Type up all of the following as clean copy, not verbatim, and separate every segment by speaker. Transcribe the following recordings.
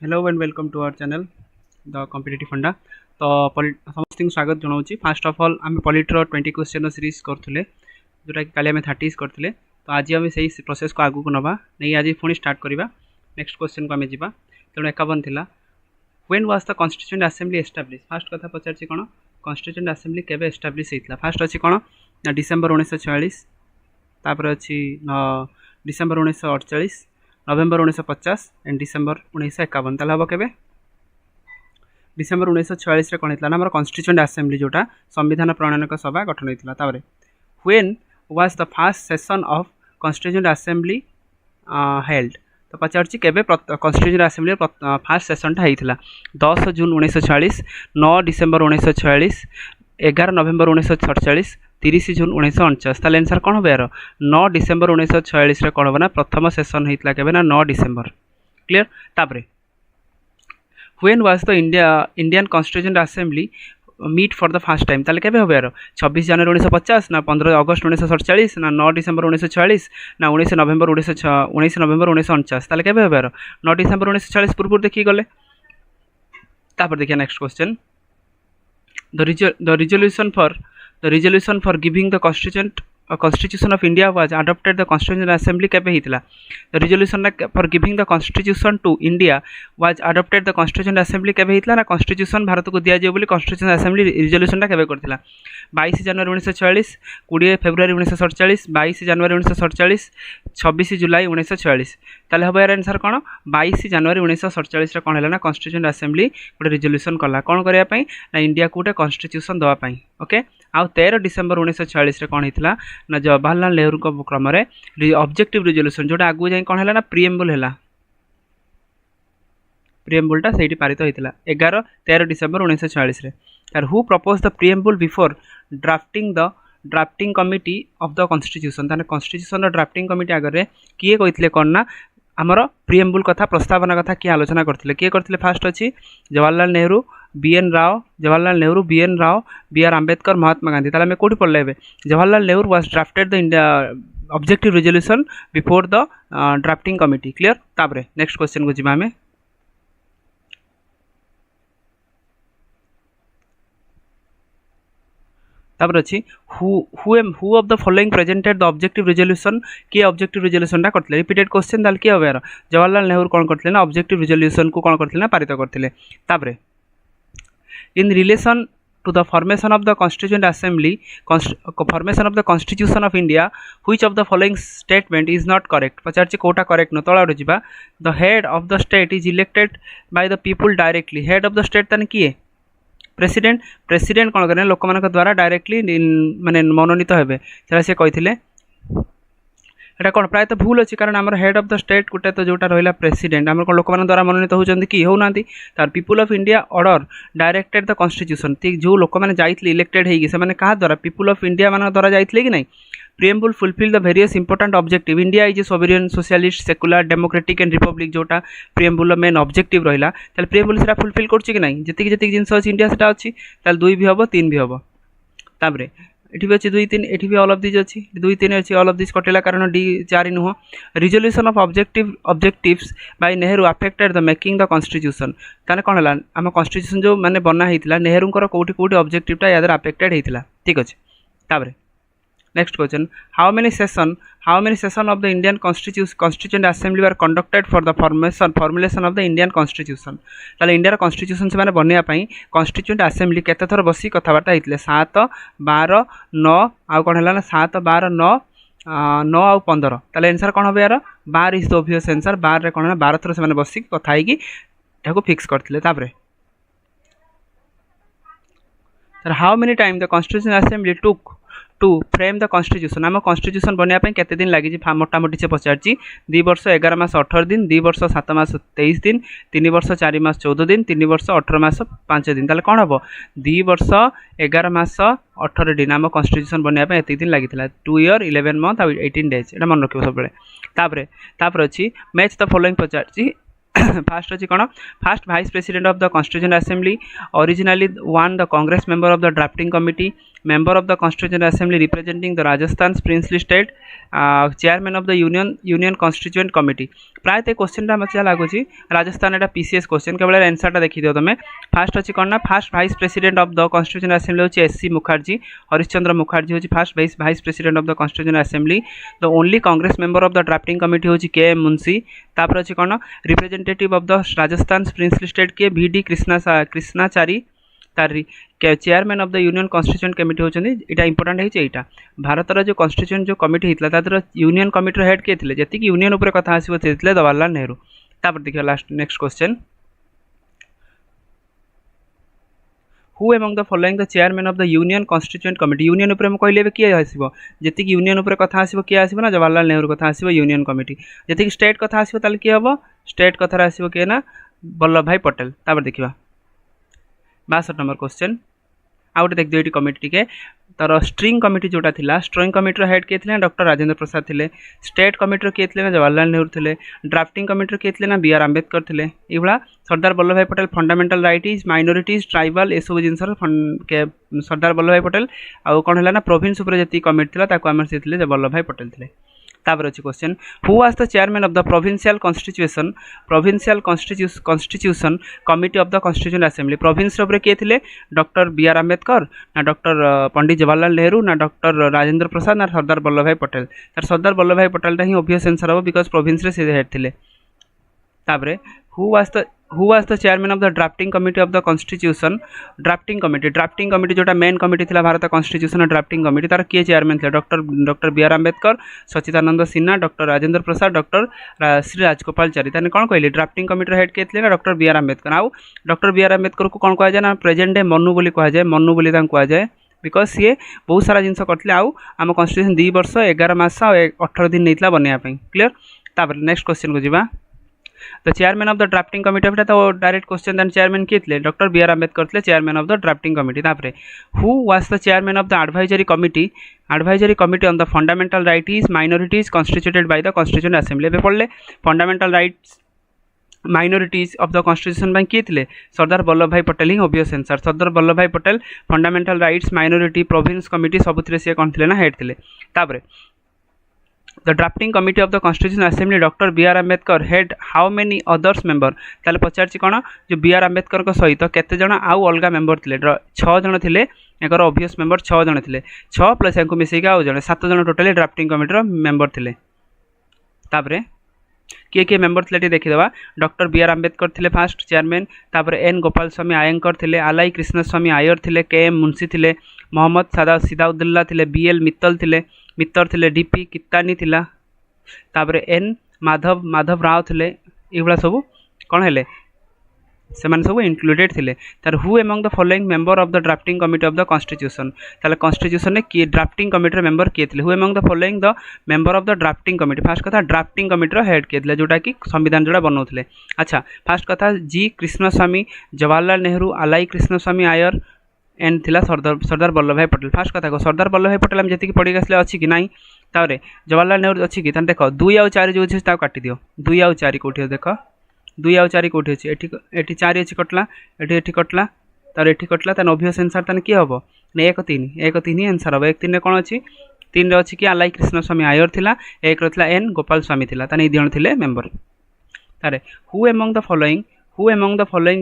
Speaker 1: Hello and welcome to our channel the competitive funda. तो समस्त स्वागत जनाऊँ। फास्ट ऑफ ऑल आम पॉलिटर 20 क्वेश्चन सीरीज करुले जोटा कि काली 30 करते। तो आज आम से प्रोसेस को आगू नवा नहीं आज पुणी स्टार्ट करवा। नेक्स्ट क्वेश्चन को आम जा तेणु 51 था when was the constituent assembly establish. Fast कथा पचार कौन कॉन्स्टिट्यूएंट असेंबली केबे एस्टाब्लिश होता। फास्ट अच्छी कौन ना डिसेम्बर 1946 तापर अच्छी डिसेम्बर 1948 नवेम्बर 1950 एंड डिसेम्बर 1951 ताल हम के डिसेम्बर 1946 कौन होता ना कॉन्स्टिट्यूएंट असेंबली जोटा संविधान प्रणयनक सभा गठन होता। When was the first session of constituent assembly held. तो पचार केबे कॉन्स्टिट्यूएंट असेंबली फर्स्ट सेशनटा होता 10 जून 1946 9 डिसेम्बर 1946 11 नवेम्बर 1947 30 जून 1949। ताले आंसर कौन हम यार 9 डिसेम्बर 1946 कौन हम ना प्रथम सेशन होता के ना 9 डिसेम्बर। क्लियर। तापरे when was the Indian constituent assembly meet for the first time. ताले केबे हम यार 26 जनवरी 1950 ना 15 अगस्त 1947 ना 9 डिसेम्बर 1946 ना 19 नवेम्बर 1949। ताले केबे हम यार 9 डिसेम्बर 1946 पूर्व देखी गले। तापर देखिए next question the resolution for giving the constitution of India was adopted the Constitutional Assembly केबे हितला। the resolution for giving the constitution to India was adopted the Constitutional Assembly केबे हितला ना constitution भारत को दिया जाए बोली Constitutional Assembly resolution टा केबे करथिला 22 जनवरी 1946 20 February 1947 22 जनवरी 1947 26 जुलाई 1946। ताले हम यार आंसर कौन 22 जनवरी 1947 रे कौन हैला ना कॉन्स्टिट्यूएंट असेंबली गोटे रिजोल्यूशन कला कौन करिया पई ना इंडिया को गोटे कॉन्स्टिट्यूशन दवा पई। ओके आउ 13 डिसेम्बर 1946 रे कौन हितला ना जवाहरलाल नेहरू को क्रम रे ऑब्जेक्टिव रिजोल्यूशन जोटा आगु जाई कौन हैला ना प्रीएम्बल हैला प्रीएम्बलटा सेठी पारित होइतला 13 डिसेम्बर 1946 रे। यार who propose the preamble before drafting committee of the constitution. ताने कॉन्स्टिट्यूशन ड्राफ्टिंग कमिटी आगे किए कहितले कौन ना आमर प्रीएम्बल कथा प्रस्तावना कथा किए आलोचना करथिले किए करथिले। फास्ट अच्छी Jawaharlal Nehru B N Rau B R Ambedkar Mahatma Gandhi. ताले कोठी पढ़ले हेबे Jawaharlal Nehru was drafted the India objective resolution before the drafting committee. Clear. तापरे नेक्स्ट क्वेश्चन को जिबा हमें तापर अच्छी who of the following presented the objective resolution किए ऑब्जेक्टिव रिजोल्यूशन टा करथिले रिपीटेड क्वेश्चन दाल किए होबे जवाहरलाल नेहरू कौन करथिले ना ऑब्जेक्टिव रिजोल्यूशन को कौन करथिले ना पारित करथिले। तापरे in relation to the formation of the constituent assembly formation of the constitution of India which of the following statement is not correct. पचार कोटा करेक्ट न तळा जिबा the head of the state is elected by the people directly. Head of the state ताने किए president कौन करें लोक मान द्वारा डायरेक्टली माने मनोनीत हेबे सेटा से कहिथिले। एटा कौन प्रायतः भूल अच्छी कारण आम हेड ऑफ द स्टेट गोटे तो जोटा रहा प्रेसिडेंट आम लोक मान द्वारा मनोनीत होती कि होना तार people of India order directed the constitution जो लोक मैंने जाइए इलेक्टेड होगी क्या द्वारा पीपुल ऑफ इंडिया मान द्वारा जाइए कि नहीं। Preamble fulfil the various important objective India is a sovereign socialist secular democratic and Republic जोटा प्रीएम्बल मेन ऑब्जेक्टिव रहा प्रीएम्बल से फुलफिल कर नहीं जी जिनस अच्छी इंडिया से अच्छी दुई भी हम 3 भी हम। तापर ये भी अच्छी 2 3 ये भी ऑल ऑफ दिस अच्छी 2 3 अच्छी ऑल ऑफ दिस कटेला कारण डी 4 नुह। Resolution of objectives by Nehru affected the making the constitution. ताने कौन है आम कॉन्स्टिट्यूशन जो मैंने बना होता नेहरूंकर कौटी कौटी ऑब्जेक्टिवटा याद अफेक्टेड होता। ठीक अच्छे। तापर next question how many session of the Indian constituent assembly are conducted for the formulation of the Indian constitution. ताले इंडिया कॉन्स्टिट्यूशन से माने बनया पई कॉन्स्टिट्यूएंट असेंबली केते थर बसी कथबार्ता होइतले 7 12 9 आ कोन हला ना 7 12 9 9 आ 15। ताले आंसर कौन हम यार 12 इज द ऑब्वियस आंसर 12 रे कोन 12 थर से माने बसी कथा है कि ताको फिक्स करथिले। तापरे how many time the constitution assembly took to frame the constitution. आम कॉन्स्टिट्यूशन बनवाई केते दिन लगी मोटामोटी से पचार 2 वर्ष 11 मास 18 दिन 2 वर्ष 7 मास 23 दिन 3 वर्ष 4 मास 14 दिन 3 वर्ष 18 मास 5 दिन। ताले कौन हम 2 वर्ष 11 मास 18 दिन आम कॉन्स्टिट्यूशन बनवाई एत दिन लगी 2 ईयर 11 मंथ 18 डेज एटा मन रखियो सब बेले। तापर अच्छी match the following Pachar fast अच्छी कौन fast vice president of the constituent assembly originally one the Congress member of the drafting committee member of the Constituent Assembly representing the Rajasthan princely state, chairman of the Union Constituent Committee. प्रायतः question टा मत लागुच राजस्थान एटा PCS question केवल answer टा देखि दियो तमे fast अछि कोन ना first vice president of the constitution assembly होची एससी मुखर्जी हरिश्चंद्र मुखर्जी होची first vice president of the constitution assembly the only Congress member of the drafting committee होची के मुंशी तापर अछि कोन representative of the Rajasthan princely state के वीडी कृष्णाचारी तारी chairman of the union constituent committee होचंदी इटा इंपोर्टेंट है एटा भारतर जो कॉन्स्टिट्यूएंट जो कमिटी हितला तादर यूनियन कमिटी हेड के थिले जति कि यूनियन ऊपर कथा आसीबो थिले जवाहरलाल नेहरू तापर देखियो last next question who among the following the chairman of the union constituent committee union ऊपर हम कहले किए आसीबो जति कि यूनियन ऊपर कथा आसीबो किए आसीबो ना जवाहरलाल नेहरू कथा आसीबो यूनियन कमिटी जति कि स्टेट कथा आसीबो ताल कि हबो स्टेट कथा आसीबो के ना वल्लभ भाई पटेल तापर देखिबा 62 नंबर क्वेश्चन आउट देख दियो कमिटी के तर स्ट्रिंग कमिटी जोटा थिला स्ट्रिंग कमिटी हेड के थिले डॉक्टर राजेंद्र प्रसाद थिले स्टेट कमिटी के थिले ना जवाहरलाल नेहरू थिले ड्राफ्टिंग कमिटी के थिले ना बीआर आंबेडकर थिले इबला Sardar Vallabh Bhai Patel fundamental rights minorities tribal ए सब जिनसर के सरदार वल्लभ भाई पटेल आ कोन हला ना प्रोविंस ऊपर जति कमिटी थिला ताको हमर से थिले वल्लभ भाई पटेल थिले तापर अछि question who was the chairman of the provincial constitution committee of the constituent assembly province रे के थिले डॉक्टर बीआर आंबेडकर ना डॉक्टर पंडित जवाहरलाल नेहरू ना डॉक्टर राजेंद्र प्रसाद ना सरदार वल्लभ भाई पटेल तार सरदार वल्लभ भाई पटेल ता ही ऑब्वियस आंसर हो बिकॉज प्रोविंस रे से हेड थिले तापर who was the chairman of the drafting committee of the constitution drafting committee जोटा मेन कमिटी थिला भारत कॉन्स्टिट्यूशन ड्राफ्टिंग कमिटी तार के चेयरमैन थे डॉक्टर बीआर आंबेडकर सच्चिदानंद सिन्हा डॉक्टर राजेंद्र प्रसाद डॉक्टर श्री राजगोपालचारी ताने कोन कहले ड्राफ्टिंग कमिटी हेड के थिले ना डॉक्टर बीआर आंबेडकर आ डॉक्टर बीआर आंबेडकर को कोन कहा जाय ना प्रेजेंट डे मनु बोली कहा जाय मनु बोली तां कहा जाय बिकॉज सी बहुत सारा जिनस करथिले आउ आम कॉन्स्टिट्यूशन 2 वर्ष 11 मास और 18 दिन नैतला बनिया पे क्लियर तापर नेक्स्ट क्वेश्चन को जीवा the chairman of the drafting committee तो डायरेक्ट क्वेश्चन देन चेयरमैन किए थे डॉक्टर बीआर आंबेडकर थे chairman of the drafting committee तापर who was the chairman of the advisory committee on the fundamental rights minorities constituted by the constituent assembly पे पढ़ले fundamental rights minorities of the constitution बैंक किए थे सरदार वल्लभ भाई पटेल ही obvious answer Sardar Vallabh Bhai Patel fundamental rights minority province committee सबुथिरे से कोन थिले ना हेड थिले तापर the drafting committee of the constitution assembly doctor B R Ambedkar head how many others member ताले पचारछि कोन जो बीआर आंबेडकर को सहित केते जण आउ अलगा मेंबर थिले 6 जण थिले एकर ऑब्वियस मेंबर 6 जण थिले 6 प्लस यांको मिसेई आउ जण 7 जण टोटली ड्राफ्टिंग कमिटी रो मेंबर थिले तापरे किए मेंबर थे देखीदे डॉक्टर बीआर आंबेडकर थे फास्ट चेयरमैन तापर एन गोपाल स्वामी आयंकर थे आलाई कृष्णस्वामी आयर थे के एम मुंशी थे मोहम्मद सिदाउद्दौला थे बीएल मित्तर थे डीपी कित्तानी थिला तापर एन माधव राव थे ये सब कौन है से सब इनक्लूडेड थे तार who among the following member of the drafting committee of the constitution ताले कॉन्स्टिट्यूशन ने किए ड्राफ्टिंग कमिटी मेंबर किए थे who among the following the member of the drafting committee fast कथा ड्राफ्टिंग कमिटी हेड किए थे जोटा कि संविधान जोड़ा बनाऊे अच्छा फास्ट कथा जी कृष्णस्वामी जवाहरलाल नेहरू आलाई कृष्णस्वामी आयर एंड थिला सरदार वल्लभ भाई पटेल फास्ट कथा को सरदार वल्लभ भाई पटेल हम जी पढ़ी आसले अच्छी कि ना तापर जवाहरलाल नेहरू अच्छी कि देख 2 और 4 जो अच्छे काटि दियो 2 और 4 कौटी देख 2 और 4 कौटी अच्छे एटी 4 अच्छी कटला एटी कटला तार एटी कटला तार ऑब्वियस आंसर ताने कि हम 1-3 आंसर हम 1-3 कौन अच्छी 3 अच्छी कि आलाई कृष्णस्वामी आयर थिला 1 रहा एन गोपाल स्वामी थिला ताने ए दिजण थिले मेंबर तारे who among the following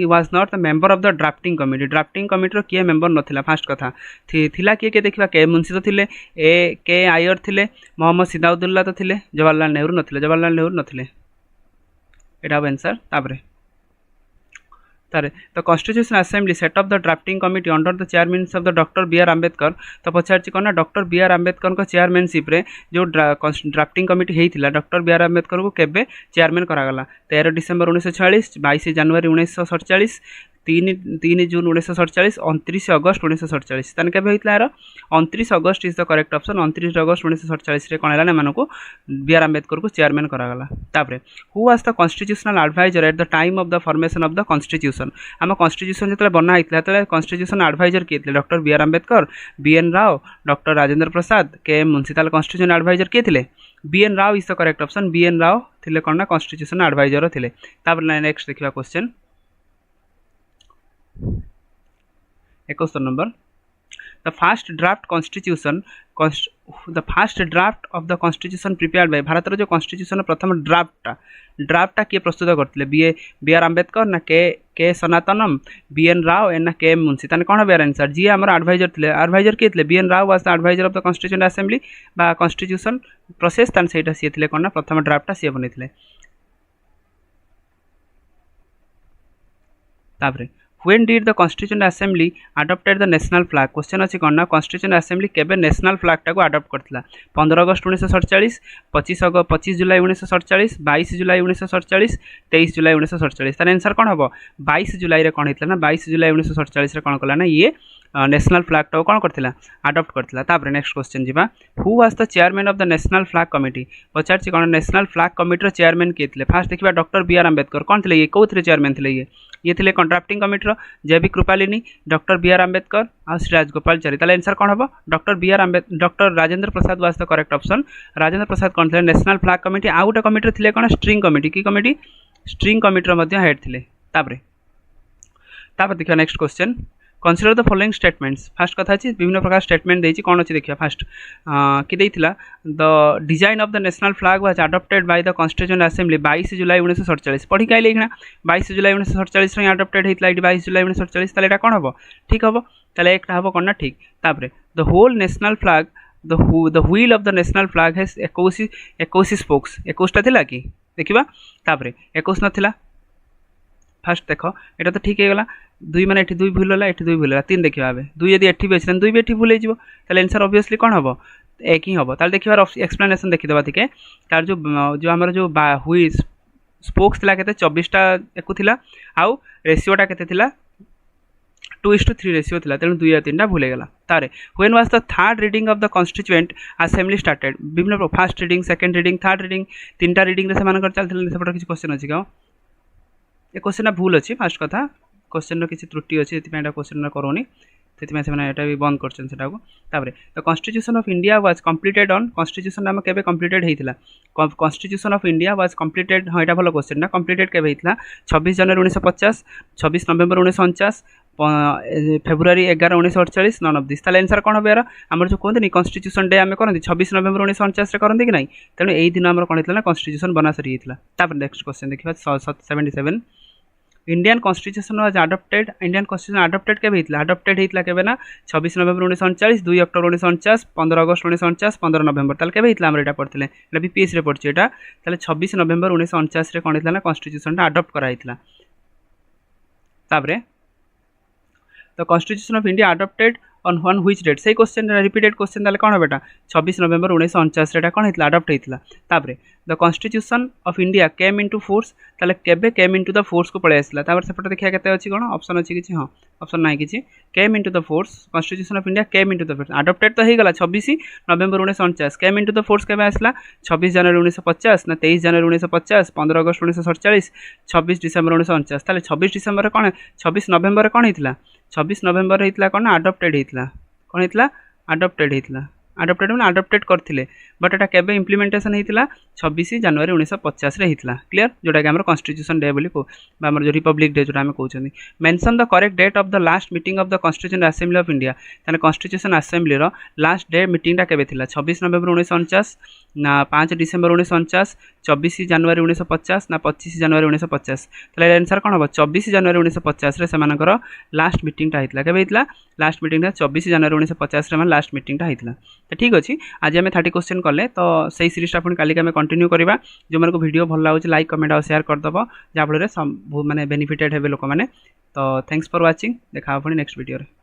Speaker 1: was not the member of the drafting committee किए मेंबर नथिला फास्ट कथा थिला किए देखा के मुंशी तो थिले के आयर थिले मोहम्मद सिदाउद्दौला तो थिले जवाहरलाल नेहरू नथिले एटा आंसर तापर the constitution assembly set of the drafting committee under the chairmanship of the doctor B R Ambedkar तो पचारछि कोन डॉक्टर बीआर आंबेडकर को चेयरमैनशिप रे जो ड्राफ्टिंग कमिटी हेइथिला डॉक्टर बीआर आंबेडकर को केबे चेयरमैन करागला 13 डिसेंबर 1946 22 जनवरी 1947 3 जून 1947 29 अगस्त 1947 ताने केबे होइतला यार 29 अगस्त इज द करेक्ट ऑप्शन 29 अगस्त 1947 रे कोन हला ने मानको बीआर आंबेडकर को चेयरमैन करागला तापरे who was the constitutional adviser at the time of the formation of the constitution आम कॉन्स्टिट्यूशन जो बना होता है कॉन्स्टिट्यूशन एडवाइजर किए थे doctor B R Ambedkar B N Rau doctor Rajendra Prasad K M Munshi ताले कॉन्स्टिट्यूशन एडवाइजर किए थे B N Rau is the correct option B N Rau थे कौन ना कॉन्स्टिट्यूशन एडवाइजर थे नेक्स्ट देखा question 71 number the first draft constitution the first draft of the constitution prepared by Bharat जो constitution प्रथम ड्राफ्टा किए प्रस्तुत करते बी आर आंबेडकर ना के सनातनम बी एन राव एंड ना के एम मुंशी ताने कौन बेयर आंसर जी आम एडभाइजर थे एडभाइजर किए थे B N Rau was the adviser of the constitution assembly बा कॉन्स्टिट्यूशन प्रोसेस ताने सेटा सी थे कौन ना प्रथम ड्राफ्टा सी बनी तापरे When did the Constituent Assembly adopted the national flag? Question अच्छी कौन ना Constituent Assembly केबे नेशनल फ्लैग टाको अडॉप्ट करथिला 15 अगस्त 1947 25 जुलाई 1947 22 जुलाई 1947 23 जुलाई 1947 तार आंसर कौन हम 22 जुलाई रे कौन होता ना 22 जुलाई 1947 रे कौन कला ना ये नेशनल फ्लैग टाको कौन करथिला अडॉप्ट करथिला तापर नेक्स्ट क्वेश्चन जीवा who was the chairman of the national flag committee पचारछि कौन नेशनल फ्लैग कमिटी रो चेयरमैन किए थे फास्ट देखिबा डॉक्टर बी आर आंबेडकर कौन थे ये कोथरे चेयरमैन थे ये थे drafting committee J B Kripalani doctor B R Ambedkar और श्री राजगोपालचारी ताले आंसर कौन हम doctor Rajendra Prasad was the correct option Rajendra Prasad कौन थे नेशनल फ्लैग कमिटी आउ गोटे कमिटी थे कौन स्ट्रिंग कमिटी की कमिटी स्ट्रिंग कमिटी हेड थे देखिए next question consider the following statements fast कथा अच्छी विभिन्न प्रकार स्टेटमेंट देती कौन अच्छी देखिए फास्ट कि देइथिला the design of the national flag was adopted by the constituent assembly 22 July 1947 पढ़ी काइले इखना 22 जुलाई 1947 रे अडॉप्टेड हेतला 22 जुलाई 1947 ताले एटा कौन हबो ठीक हबो ताले एकटा हबो कौन ना ठीक तापरे the whole national flag the wheel of the national flag has 21 spokes 21 टा थिला कि देखिबा तापरे 21 नथिला फास्ट देख एटा तो ठीक है दुई माने एठी दुई भूल होला एठी दुई भूल होला तीन देखिबा आबे दुई यदि एठी भी अछि दुई भी एठी भूल हे जिवो ताले आंसर ऑब्वियसली कोन हबो एक ही हबो ताले देखिबार एक्सप्लेनेशन देखि देबा थिके तार जो हमर जो हुई स्पोक्स थिला केते 24 टा एकु थिला आउ रेशियोटा केते थिला 2:3 रेशियो थिला तेनु 2 या 3 टा भूले गेला तारे when was the third reading of the constituent assembly started विभिन्न first reading second reading third reading तीनटा रीडिंग रे समान कर चलथिले सेपट किछ क्वेश्चन अछि का ए क्वेश्चन भूल अच्छी फास्ट कथा क्वेश्चन किसी त्रुटि अच्छी से क्वेश्चन करोनी से भी बंद कर the constitution of India was completed on constitution आम केबे कंप्लीटेड होता constitution of India was completed हाँ यहाँ भल क्वेश्चन ना कंप्लीटेड केबे होता 26 जनवरी 1950 26 November 1949 February 11 1948 none of this ताले आंसर कौन हम यार आम जो कहते कॉन्स्टिट्यूशन डे आम करते 26 नवेम्बर 1949 करते कि नहीं तेणु यही दिन आम कौन होता कॉन्स्टिट्यूशन बना सरी होता नेक्स्ट क्वेश्चन देखिए 77 Indian constitution was adopted Indian constitution adopted केबे हितला अडॉप्टेड हितला केबे ना 26 नवेम्बर 1949 2 अक्टोबर 1949 15 अगस्त 1949 15 नवेम्बर ताले केबे हितला हमर एटा पढथिले एटा बीपीएस रे पढछि एटा ताले 26 नवेम्बर 1949 रे कोन हितला ना कॉन्स्टिट्यूशन टा अडॉप्ट करा हितला ताबरे the constitution of India adopted on one which date से क्वेश्चन रिपीटेड क्वेश्चन ताले कोन बेटा 26 नवेम्बर 1949 रे कोन हितला अडॉप्ट हितला ताबरे the constitution of India came into force ताले केबे केम इनटू द फोर्स को पळे आसला तापर सेपट देखिया केते अछि कोन ऑप्शन अछि किछि हां ऑप्शन नाही किछि came into the force constitution of India came into the force adopted तो हे गला 26 November 1949 came into the force केबे आसला 26 जनवरी 1950 ना 23 जनवरी 1950 15 अगस्त 1947 26 डिसेंबर 1949 ताले 26 डिसेंबर रे कोन 26 नवेम्बर रे कोन हितला 26 नवेम्बर रे हितला कोन अडॉप्टेड हितला कोन हितला अडॉप्टेड हितला अडॉप्टेड मैंने अडॉप्टेड करथिले बट एटा केबे इंप्लीमेंटेशन हेतिला 26 जनवरी 1950 रे हेतिला क्लियर जोटा कि हमर कॉन्स्टिट्यूशन डे बोली को हमर जो रिपब्लिक डे जोटा हम कहउछनी mention the correct date of the last meeting of the constituent assembly of India ताने कॉन्स्टिट्यूशन असेंबली रो लास्ट डे मीटिंग टा केबे थिला 26 नवेम्बर 1949 ना 5 डिसेंबर 1949 24 जनवरी 1950 ना 25 जनवरी 1950 तले आंसर कोन हो 24 जनवरी 1950 रे समानकर लास्ट मीटिंग टा हेतिला केबे हेतिला लास्ट मीटिंग टा 24 जनवरी 1950 रे लास्ट मीटिंग टा हेतिला तो ठीक अच्छे आज आम 30 क्वेश्चन कले तो सही सीरीजटा पुणी काली आम कंटिन्यू करवा जो मन को वीडियो भल लगे लाइक कमेंट और शेयर करदेव जहाँफल माने बेनिफिटेड हे लोक मैंने तो थैंक्स फॉर वाचिंग देखा पुणी नेक्स्ट वीडियो रे।